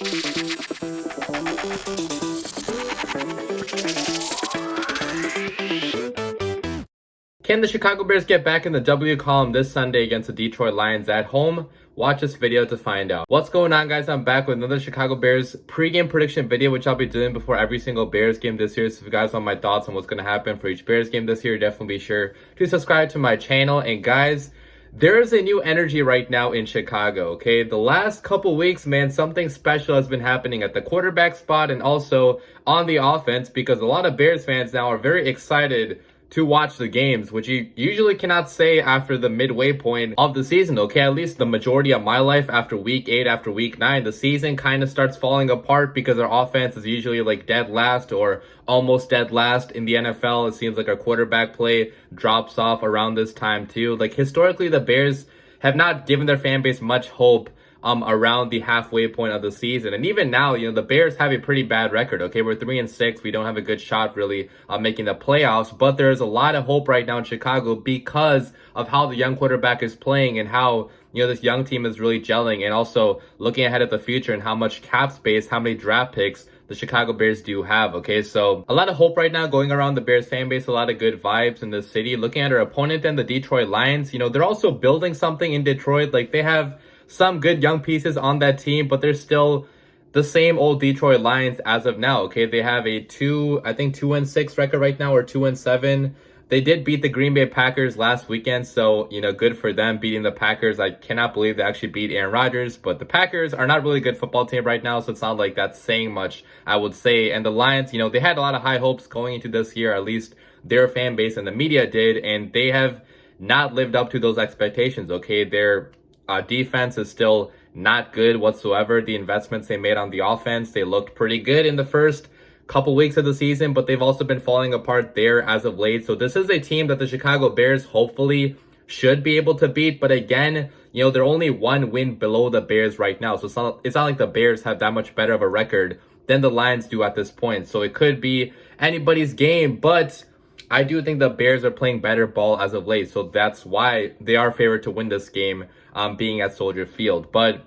Can the Chicago Bears get back in the W column this Sunday against the Detroit Lions at home? Watch this video to find out. What's going on, guys? I'm back with another Chicago Bears pregame prediction video, which I'll be doing before every single Bears game this year. So if you guys want my thoughts on what's going to happen for each Bears game this year, definitely be sure to subscribe to my channel. And guys, there is a new energy right now in Chicago, okay? The last couple weeks, man, something special has been happening at the quarterback spot and also on the offense, because a lot of Bears fans now are very excited to watch the games, which you usually cannot say after the midway point of the season, okay? At least the majority of my life, after week 8, after week 9, the season kind of starts falling apart because our offense is usually like dead last or almost dead last in the NFL. It seems like our quarterback play drops off around this time too. Like historically, the Bears have not given their fan base much hope around the halfway point of the season. And even now, you know, the Bears have a pretty bad record, okay? We're 3-6. We don't have a good shot really making the playoffs, but there's a lot of hope right now in Chicago because of how the young quarterback is playing and how, you know, this young team is really gelling, and also looking ahead at the future and how much cap space, how many draft picks the Chicago Bears do have, okay? So a lot of hope right now going around the Bears fan base, a lot of good vibes in the city. Looking at our opponent then, the Detroit Lions, you know, they're also building something in Detroit. Like, they have some good young pieces on that team, but they're still the same old Detroit Lions as of now, okay? They have a 2-6 record right now, or 2-7. They did beat the Green Bay Packers last weekend, so, you know, good for them beating the Packers. I cannot believe they actually beat Aaron Rodgers, but the Packers are not really a good football team right now, so it's not like that's saying much, I would say. And the Lions, you know, they had a lot of high hopes going into this year, at least their fan base and the media did, and they have not lived up to those expectations, okay? Their defense is still not good whatsoever. The investments they made on the offense, they looked pretty good in the first couple weeks of the season, but they've also been falling apart there as of late. So this is a team that the Chicago Bears hopefully should be able to beat. But again, you know, they're only one win below the Bears right now. So it's not like the Bears have that much better of a record than the Lions do at this point. So it could be anybody's game, but I do think the Bears are playing better ball as of late. So that's why they are favored to win this game, being at Soldier Field. But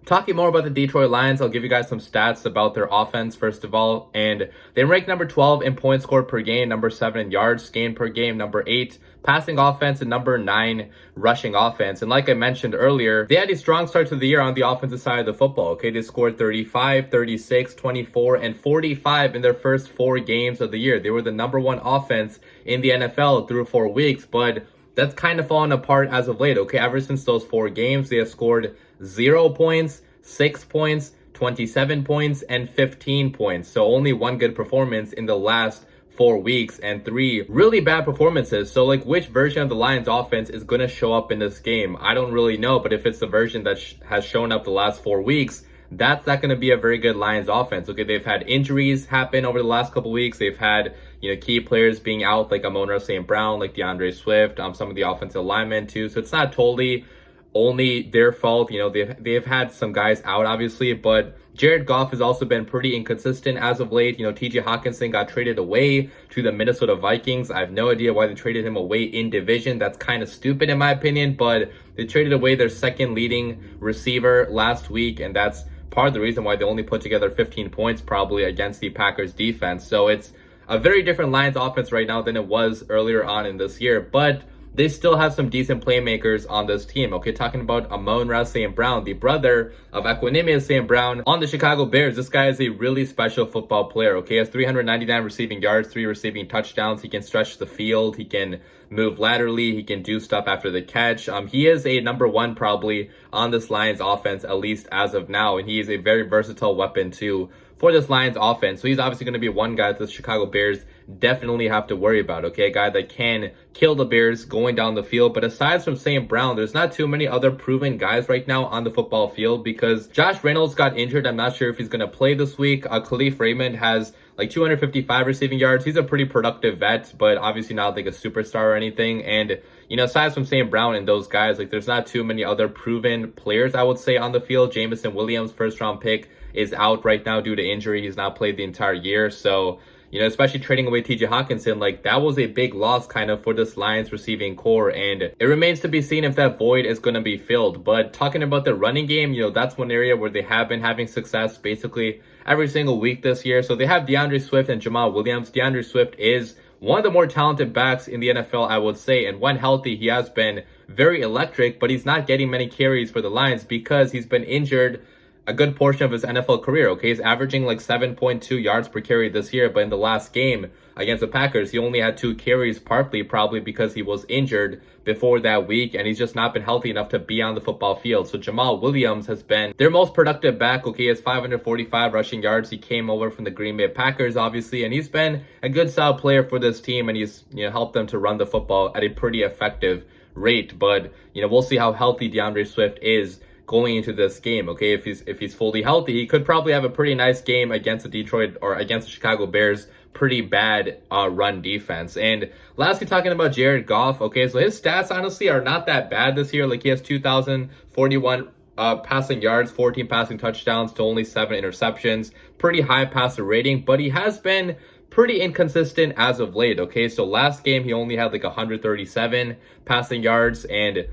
talking more about the Detroit Lions, I'll give you guys some stats about their offense first of all. And they rank number 12 in points scored per game, number 7 in yards gained per game, number 8 passing offense, and number 9 rushing offense. And like I mentioned earlier, they had a strong start to the year on the offensive side of the football, okay? They scored 35, 36, 24, and 45 in their first 4 games of the year. They were the number 1 offense in the NFL through 4 weeks, but that's kind of fallen apart as of late, okay? Ever since those 4 games, they have scored 0 points, 6 points, 27 points, and 15 points. So only 1 good performance in the last 4 weeks and 3 really bad performances. So like, which version of the Lions offense is going to show up in this game? I don't really know, but if it's the version that has shown up the last 4 weeks, that's not going to be a very good Lions offense. Okay, they've had injuries happen over the last couple weeks. They've had, you know, key players being out, like Amon-Ra St. Brown, like DeAndre Swift, some of the offensive linemen too. So it's not totally only their fault. You know, they've had some guys out, obviously, but Jared Goff has also been pretty inconsistent as of late. You know, TJ Hawkinson got traded away to the Minnesota Vikings. I have no idea why they traded him away in division. That's kind of stupid in my opinion, but they traded away their second leading receiver last week, and that's part of the reason why they only put together 15 points probably against the Packers defense. So it's a very different Lions offense right now than it was earlier on in this year, but they still have some decent playmakers on this team. Okay, talking about Amon-Ra St. Brown, the brother of Equanimeous St. Brown on the Chicago Bears. This guy is a really special football player, okay? He has 399 receiving yards, 3 receiving touchdowns. He can stretch the field. He can move laterally. He can do stuff after the catch. He is a number 1 probably on this Lions offense, at least as of now. And he is a very versatile weapon too for this Lions offense. So he's obviously going to be one guy that the Chicago Bears definitely have to worry about, okay? A guy that can kill the Bears going down the field. But aside from St. Brown, there's not too many other proven guys right now on the football field, because Josh Reynolds got injured. I'm not sure if he's going to play this week. Khalif Raymond has like 255 receiving yards. He's a pretty productive vet, but obviously not like a superstar or anything. And, you know, aside from St. Brown and those guys, like, there's not too many other proven players, I would say, on the field. Jameson Williams, first round pick, is out right now due to injury. He's not played the entire year. So, you know, especially trading away TJ Hawkinson, like that was a big loss kind of for this Lions receiving core, and it remains to be seen if that void is going to be filled. But talking about the running game, you know, that's one area where they have been having success basically every single week this year. So they have DeAndre Swift and Jamal Williams. DeAndre Swift is one of the more talented backs in the NFL, I would say, and when healthy, he has been very electric, but he's not getting many carries for the Lions because he's been injured a good portion of his NFL career, okay? He's averaging like 7.2 yards per carry this year, but in the last game against the Packers, he only had 2 carries, partly probably because he was injured before that week, and he's just not been healthy enough to be on the football field. So Jamal Williams has been their most productive back, okay? He has 545 rushing yards. He came over from the Green Bay Packers, obviously, and he's been a good solid player for this team, and he's, you know, helped them to run the football at a pretty effective rate. But, you know, we'll see how healthy DeAndre Swift is going into this game, okay? If he's fully healthy, he could probably have a pretty nice game against the Detroit or against the Chicago Bears pretty bad run defense. And lastly, talking about Jared Goff, okay, so his stats honestly are not that bad this year. Like he has 2,041 passing yards, 14 passing touchdowns to only 7 interceptions, pretty high passer rating, but he has been pretty inconsistent as of late, okay? So last game, he only had like 137 passing yards, and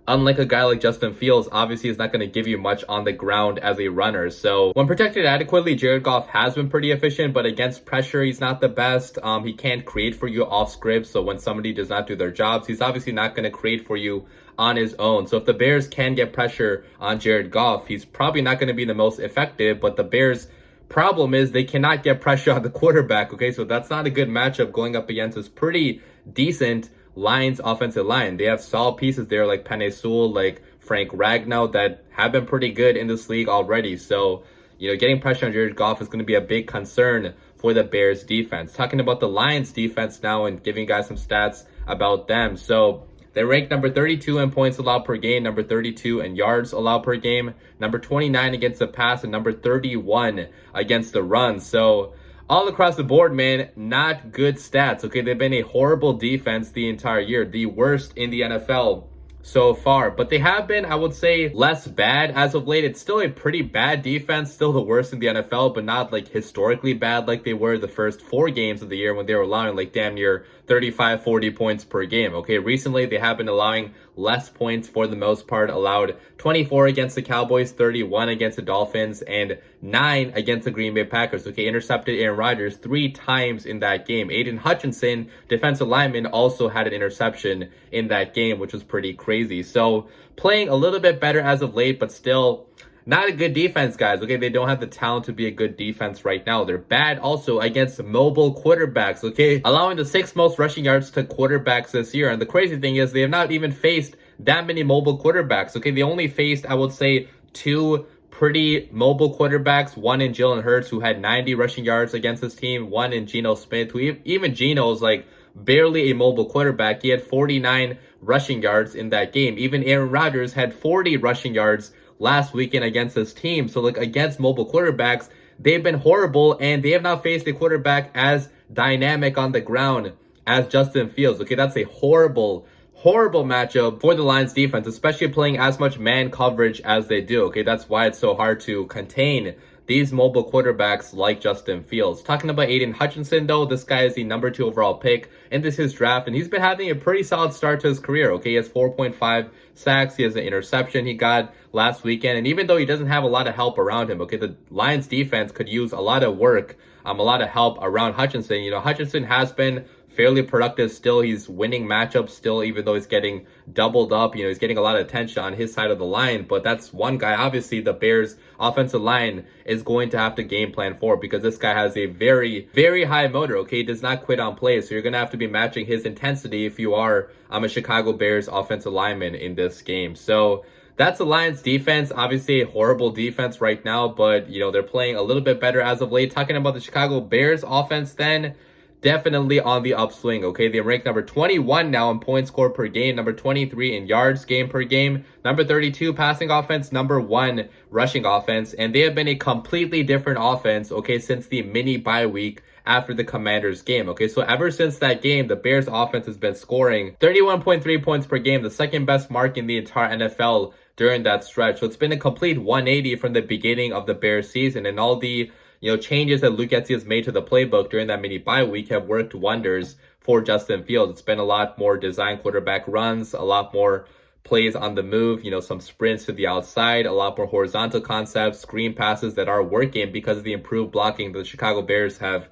unlike a guy like Justin Fields, obviously is not going to give you much on the ground as a runner. So when protected adequately, Jared Goff has been pretty efficient, but against pressure, he's not the best. He can't create for you off script. So when somebody does not do their jobs, he's obviously not going to create for you on his own. So if the Bears can get pressure on Jared Goff, he's probably not going to be the most effective, but the Bears' problem is they cannot get pressure on the quarterback, okay? So that's not a good matchup going up against this pretty decent Lions offensive line. They have solid pieces there like Penei Sewell, like Frank Ragnow that have been pretty good in this league already. So, you know, getting pressure on Jared Goff is going to be a big concern for the Bears defense. Talking about the Lions defense now and giving you guys some stats about them. So they're ranked number 32 in points allowed per game, number 32 in yards allowed per game, number 29 against the pass, and number 31 against the run. So all across the board, man, not good stats, okay? They've been a horrible defense the entire year, the worst in the NFL so far. But they have been, I would say, less bad as of late. It's still a pretty bad defense, still the worst in the NFL, but not like historically bad like they were the first 4 games of the year when they were allowing like damn near 35, 40 points per game, okay? Recently, they have been allowing less points for the most part, allowed 24 against the Cowboys, 31 against the Dolphins, and 9 against the Green Bay Packers, okay? Intercepted Aaron Rodgers 3 times in that game. Aiden Hutchinson, defensive lineman, also had an interception in that game, which was pretty crazy. So playing a little bit better as of late, but still not a good defense, guys, okay? They don't have the talent to be a good defense right now. They're bad also against mobile quarterbacks, okay? Allowing the 6th most rushing yards to quarterbacks this year. And the crazy thing is they have not even faced that many mobile quarterbacks, okay? They only faced, I would say, 2 pretty mobile quarterbacks, one in Jalen Hurts, who had 90 rushing yards against his team, one in Geno Smith, who even Geno's like barely a mobile quarterback. He had 49 rushing yards in that game. Even Aaron Rodgers had 40 rushing yards last weekend against his team. So like against mobile quarterbacks, they've been horrible, and they have not faced a quarterback as dynamic on the ground as Justin Fields. Okay, that's a horrible matchup for the Lions defense, especially playing as much man coverage as they do. Okay, that's why it's so hard to contain these mobile quarterbacks like Justin Fields. Talking about Aiden Hutchinson, though, this guy is the number 2 overall pick in this year's draft, and he's been having a pretty solid start to his career, okay? He has 4.5 sacks. He has an interception he got last weekend, and even though he doesn't have a lot of help around him, okay, the Lions defense could use a lot of work, a lot of help around Hutchinson. You know, Hutchinson has been fairly productive still. He's winning matchups still, even though he's getting doubled up. You know, he's getting a lot of attention on his side of the line, but that's one guy obviously the Bears offensive line is going to have to game plan for, because this guy has a very, very high motor, okay? He does not quit on plays, so you're going to have to be matching his intensity if you are a Chicago Bears offensive lineman in this game. So that's the Lions defense. Obviously a horrible defense right now, but, you know, they're playing a little bit better as of late. Talking about the Chicago Bears offense then, definitely on the upswing, okay? They rank number 21 now in points scored per game, number 23 in yards game per game, number 32 passing offense, number 1 rushing offense, and they have been a completely different offense, okay, since the mini bye week after the Commanders game, okay? So ever since that game, the Bears offense has been scoring 31.3 points per game, the second best mark in the entire NFL during that stretch. So it's been a complete 180 from the beginning of the Bears season, and all the, changes that Luke Getsy has made to the playbook during that mini bye week have worked wonders for Justin Fields. It's been a lot more design quarterback runs, a lot more plays on the move, some sprints to the outside, a lot more horizontal concepts, screen passes that are working because of the improved blocking the Chicago Bears have,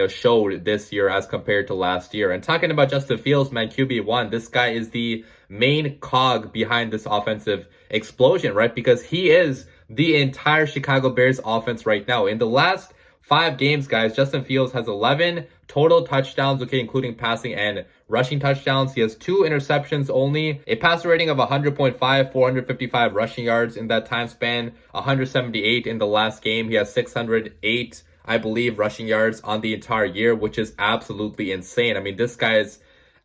showed this year as compared to last year. And talking about Justin Fields, man, QB1, this guy is the main cog behind this offensive explosion, right? Because he is the entire Chicago Bears offense right now. In the last 5 games, guys, Justin Fields has 11 total touchdowns, including passing and rushing touchdowns. He has 2 interceptions only, a passer rating of 100.5, 455 rushing yards in that time span, 178 in the last game. He has 608, I believe, rushing yards on the entire year, which is absolutely insane. I mean, this guy is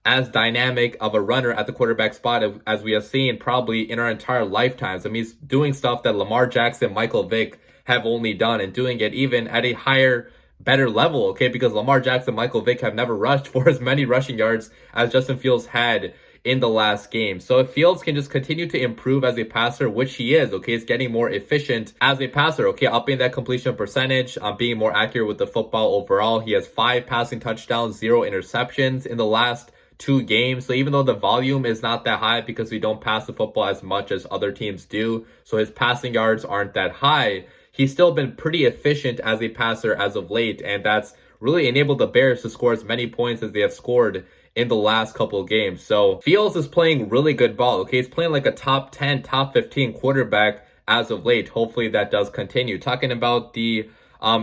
as dynamic of a runner at the quarterback spot as we have seen probably in our entire lifetimes. I mean, he's doing stuff that Lamar Jackson, Michael Vick have only done, and doing it even at a higher, better level, because Lamar Jackson, Michael Vick have never rushed for as many rushing yards as Justin Fields had in the last game. So if Fields can just continue to improve as a passer, which he is, he's getting more efficient as a passer, upping that completion percentage, being more accurate with the football overall. He has 5 passing touchdowns, 0 interceptions in the last 2 games. So even though the volume is not that high because we don't pass the football as much as other teams do, so his passing yards aren't that high, he's still been pretty efficient as a passer as of late, and that's really enabled the Bears to score as many points as they have scored in the last couple of games. So Fields is playing really good ball, he's playing like a top 10, top 15 quarterback as of late. Hopefully that does continue. Talking about the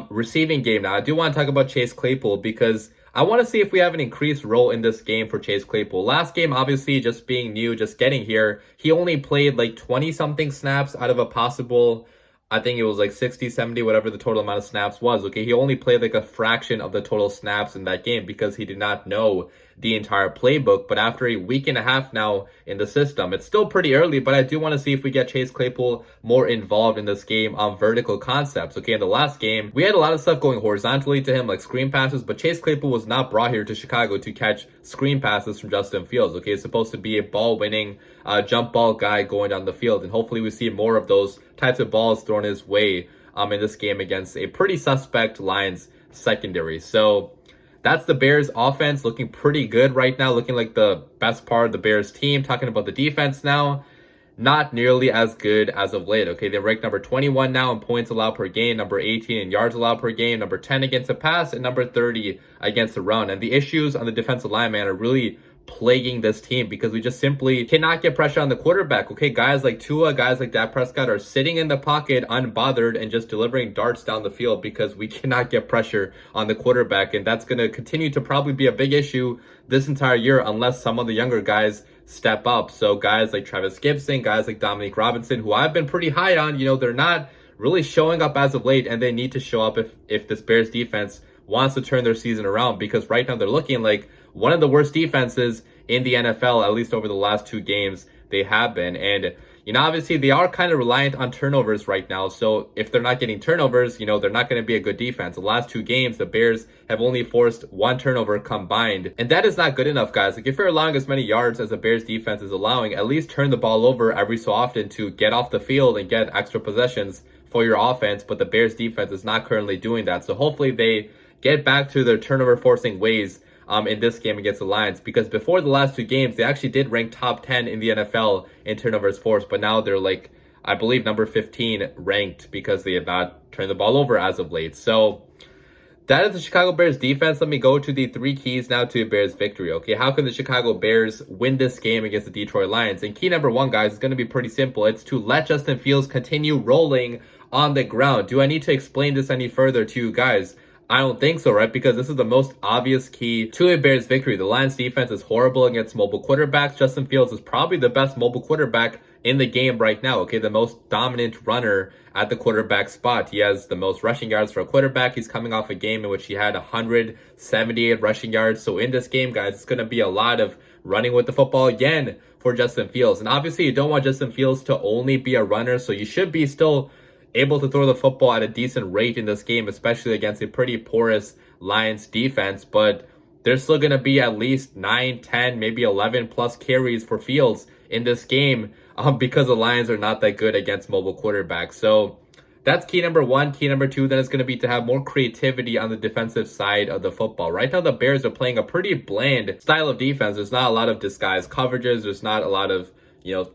receiving game now, I do want to talk about Chase Claypool because I want to see if we have an increased role in this game for Chase Claypool. Last game, obviously, just being new, just getting here, he only played like 20-something snaps out of a possible, I think it was like 60, 70, whatever the total amount of snaps was. He only played like a fraction of the total snaps in that game because he did not know the entire playbook. But after a week and a half now in the system, it's still pretty early, but I do want to see if we get Chase Claypool more involved in this game on vertical concepts. In the last game, we had a lot of stuff going horizontally to him, like screen passes, but Chase Claypool was not brought here to Chicago to catch screen passes from Justin Fields. It's supposed to be a ball-winning, jump ball guy going down the field, and hopefully we see more of those types of balls thrown his way in this game against a pretty suspect Lions secondary. So that's the Bears offense looking pretty good right now, looking like the best part of the Bears team. Talking about the defense now, not nearly as good as of late. They're ranked number 21 now in points allowed per game, number 18 in yards allowed per game, number 10 against the pass, and number 30 against the run. And the issues on the defensive line, man, are really plaguing this team because we just simply cannot get pressure on the quarterback. Guys like Tua, guys like Dak Prescott are sitting in the pocket unbothered and just delivering darts down the field because we cannot get pressure on the quarterback, and that's going to continue to probably be a big issue this entire year unless some of the younger guys step up. So guys like Travis Gibson, guys like Dominique Robinson, who I've been pretty high on, they're not really showing up as of late, and they need to show up if this Bears defense wants to turn their season around, because right now they're looking like one of the worst defenses in the NFL, at least over the last 2 games they have been. And, obviously they are kind of reliant on turnovers right now. So if they're not getting turnovers, they're not going to be a good defense. The last 2 games, the Bears have only forced 1 turnover combined. And that is not good enough, guys. If you're allowing as many yards as the Bears defense is allowing, at least turn the ball over every so often to get off the field and get extra possessions for your offense. But the Bears defense is not currently doing that. So hopefully they get back to their turnover forcing ways in this game against the Lions, because before the last 2 games, they actually did rank top 10 in the NFL in turnovers forced, but now they're like, I believe, number 15 ranked because they have not turned the ball over as of late. So that is the Chicago Bears defense. Let me go to the 3 keys now to a Bears victory. How can the Chicago Bears win this game against the Detroit Lions? And key number 1, guys, is going to be pretty simple. It's to let Justin Fields continue rolling on the ground. Do I need to explain this any further to you guys? I don't think so, right? Because this is the most obvious key to a Bears victory. The Lions defense is horrible against mobile quarterbacks. Justin Fields is probably the best mobile quarterback in the game right now, the most dominant runner at the quarterback spot. He has the most rushing yards for a quarterback. He's coming off a game in which he had 178 rushing yards. So in this game, guys, it's going to be a lot of running with the football again for Justin Fields. And obviously, you don't want Justin Fields to only be a runner, so you should be still able to throw the football at a decent rate in this game, especially against a pretty porous Lions defense. But there's still going to be at least 9, 10, maybe 11 plus carries for Fields in this game because the Lions are not that good against mobile quarterbacks. So that's key number one. Key number two, then it's going to be to have more creativity on the defensive side of the football. Right now, the Bears are playing a pretty bland style of defense. There's not a lot of disguised coverages. There's not a lot of,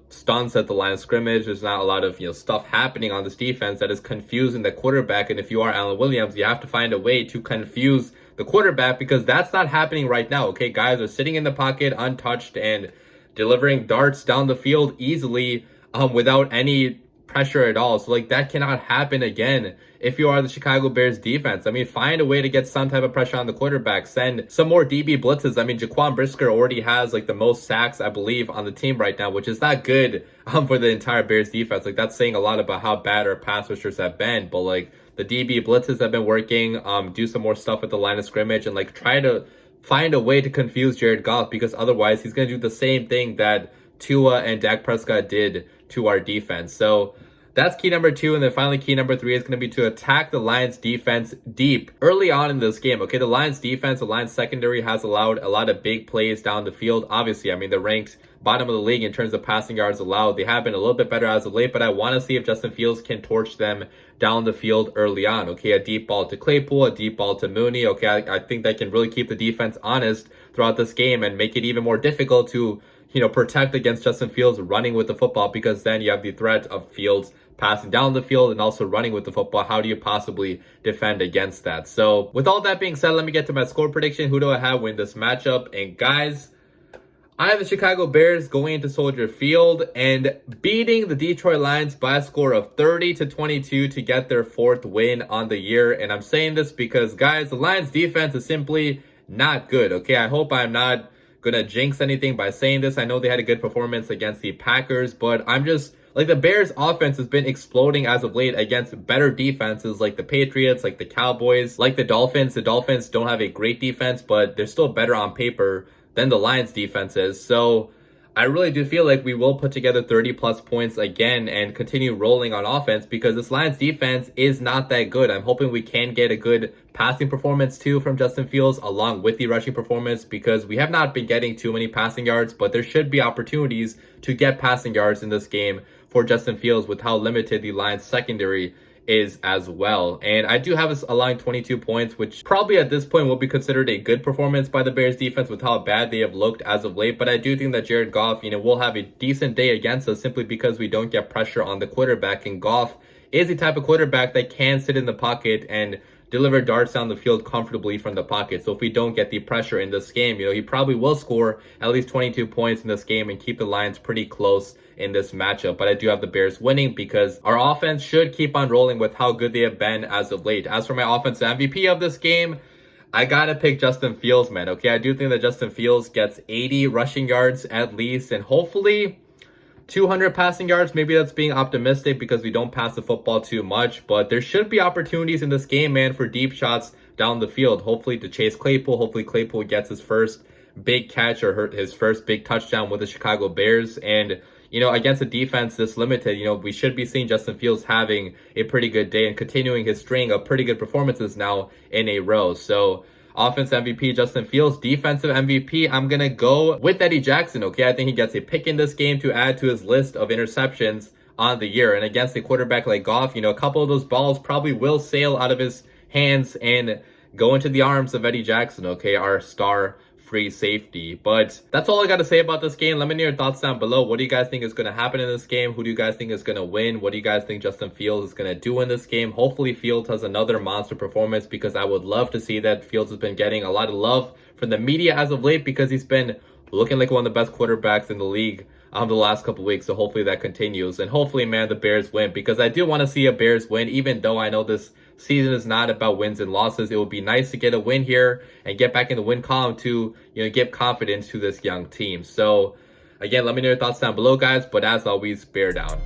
stunts at the line of scrimmage. There's not a lot of, stuff happening on this defense that is confusing the quarterback. And if you are Alan Williams, you have to find a way to confuse the quarterback, because that's not happening right now. Okay, guys are sitting in the pocket untouched and delivering darts down the field easily without any pressure at all. So like, that cannot happen again if you are the Chicago Bears defense. I mean, find a way to get some type of pressure on the quarterback. Send some more DB blitzes. I mean, Jaquan Brisker already has like the most sacks, I believe, on the team right now, which is not good for the entire Bears defense. Like, that's saying a lot about how bad our pass rushers have been. But like, the DB blitzes have been working. Do some more stuff at the line of scrimmage and like try to find a way to confuse Jared Goff, because otherwise he's going to do the same thing that Tua and Dak Prescott did to our defense. So that's key number two. And then finally, key number three is going to be to attack the Lions defense deep early on in this game. Okay, the Lions defense, the Lions secondary has allowed a lot of big plays down the field. Obviously, I mean, they're ranked bottom of the league in terms of passing yards allowed. They have been a little bit better as of late, but I want to see if Justin Fields can torch them down the field early on. Okay, a deep ball to Claypool, a deep ball to Mooney. Okay, I think that can really keep the defense honest throughout this game and make it even more difficult to, protect against Justin Fields running with the football, because then you have the threat of Fields passing down the field and also running with the football. How do you possibly defend against that? So with all that being said, let me get to my score prediction. Who do I have win this matchup? And guys, I have the Chicago Bears going into Soldier Field and beating the Detroit Lions by a score of 30-22 to get their fourth win on the year. And I'm saying this because, guys, the Lions defense is simply not good. Okay, I hope I'm not gonna jinx anything by saying this. I know they had a good performance against the Packers, but I'm just like, the Bears offense has been exploding as of late against better defenses like the Patriots, like the Cowboys, like the Dolphins. The Dolphins don't have a great defense, but they're still better on paper than the Lions defense is. So I really do feel like we will put together 30 plus points again and continue rolling on offense, because this Lions defense is not that good. I'm hoping we can get a good passing performance too from Justin Fields along with the rushing performance, because we have not been getting too many passing yards, but there should be opportunities to get passing yards in this game for Justin Fields with how limited the Lions secondary is as well. And I do have us allowing 22 points, which probably at this point will be considered a good performance by the Bears defense with how bad they have looked as of late. But I do think that Jared Goff, will have a decent day against us simply because we don't get pressure on the quarterback. And Goff is the type of quarterback that can sit in the pocket and deliver darts down the field comfortably from the pocket. So if we don't get the pressure in this game, he probably will score at least 22 points in this game and keep the Lions pretty close in this matchup. But I do have the Bears winning because our offense should keep on rolling with how good they have been as of late. As for my offensive MVP of this game, I gotta pick Justin Fields, man. Okay, I do think that Justin Fields gets 80 rushing yards at least, and hopefully 200 passing yards. Maybe that's being optimistic because we don't pass the football too much, but there should be opportunities in this game, man, for deep shots down the field. Hopefully to chase Claypool. Hopefully Claypool gets his first big catch or his first big touchdown with the Chicago Bears. And against a defense this limited, we should be seeing Justin Fields having a pretty good day and continuing his string of pretty good performances now in a row. So offense MVP, Justin Fields. Defensive MVP, I'm going to go with Eddie Jackson, okay? I think he gets a pick in this game to add to his list of interceptions on the year. And against a quarterback like Goff, a couple of those balls probably will sail out of his hands and go into the arms of Eddie Jackson, okay? Our star free safety. But that's all I got to say about this game. Let me know your thoughts down below. What do you guys think is going to happen in this game? Who do you guys think is going to win? What do you guys think Justin Fields is going to do in this game? Hopefully Fields has another monster performance, because I would love to see that. Fields has been getting a lot of love from the media as of late because he's been looking like one of the best quarterbacks in the league the last couple weeks. So hopefully that continues, and hopefully, man, the Bears win, because I do want to see a Bears win. Even though I know this season is not about wins and losses, it would be nice to get a win here and get back in the win column to give confidence to this young team. So again, let me know your thoughts down below, guys, but as always, bear down.